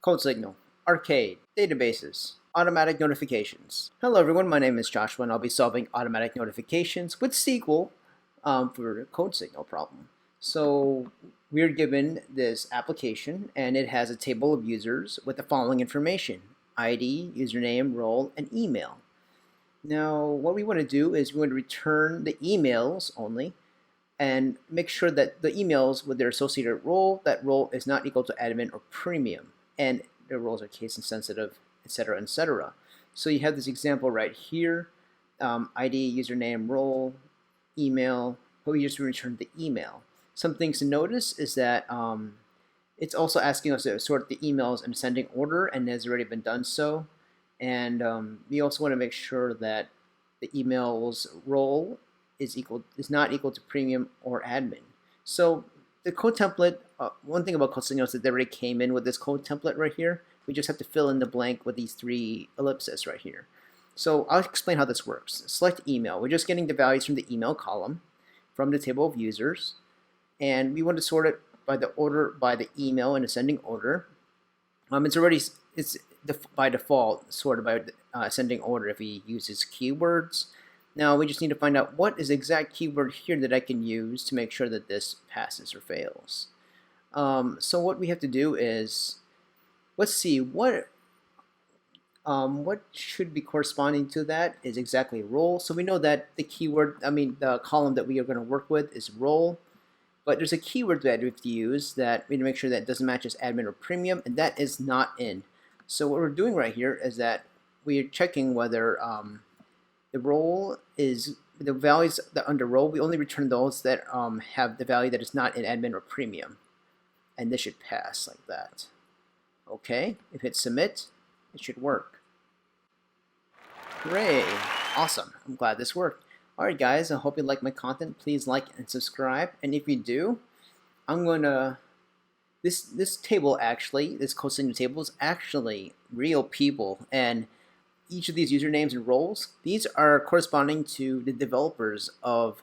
Codesignal, Arcade, Databases, Automatic Notifications. Hello everyone, my name is Joshua and I'll be solving automatic notifications with SQL for a Codesignal problem. So we're given this application and it has a table of users with the following information: ID, username, role, and email. Now what we want to do is we want to return the emails only and make sure that the emails with their associated role, that role is not equal to admin or premium, and their roles are case insensitive, etc., etc. So you have this example right here: ID, username, role, email. But we just return the email. Some things to notice is that it's also asking us to sort the emails in ascending order, and has already been done so. And we also want to make sure that the email's role is not equal to premium or admin. So the code template, one thing about Codesignal is that they already came in with this code template right here. We just have to fill in the blank with these three ellipses right here. So I'll explain how this works. Select email. We're just getting the values from the email column from the table of users, and we want to sort it by the email in ascending order. It's by default sorted by ascending order if we use its keywords. Now we just need to find out what is the exact keyword here that I can use to make sure that this passes or fails. So what we have to do is, let's see what should be corresponding to that is exactly role. So we know that the column that we are going to work with is role, but there's a keyword that we have to use that we need to make sure that it doesn't match as admin or premium, and that is not in. So what we're doing right here is that we are checking whether the role is the values that under role. We only return those that have the value that is not in admin or premium, and this should pass like that. Okay, if hit submit, it should work. Hooray! Awesome. I'm glad this worked. Alright guys, I hope you like my content. Please like and subscribe, and if you do, I'm gonna this table actually, this Codesignal table is actually real people, and each of these usernames and roles, these are corresponding to the developers of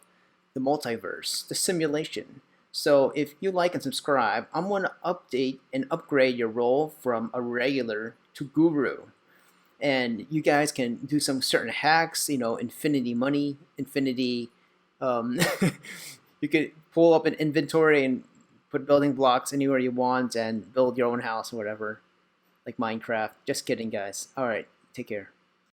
the multiverse, the simulation. So if you like and subscribe, I'm going to update and upgrade your role from a regular to guru. And you guys can do some certain hacks, infinity money, infinity, you could pull up an inventory and put building blocks anywhere you want and build your own house or whatever, like Minecraft. Just kidding, guys. All right, take care.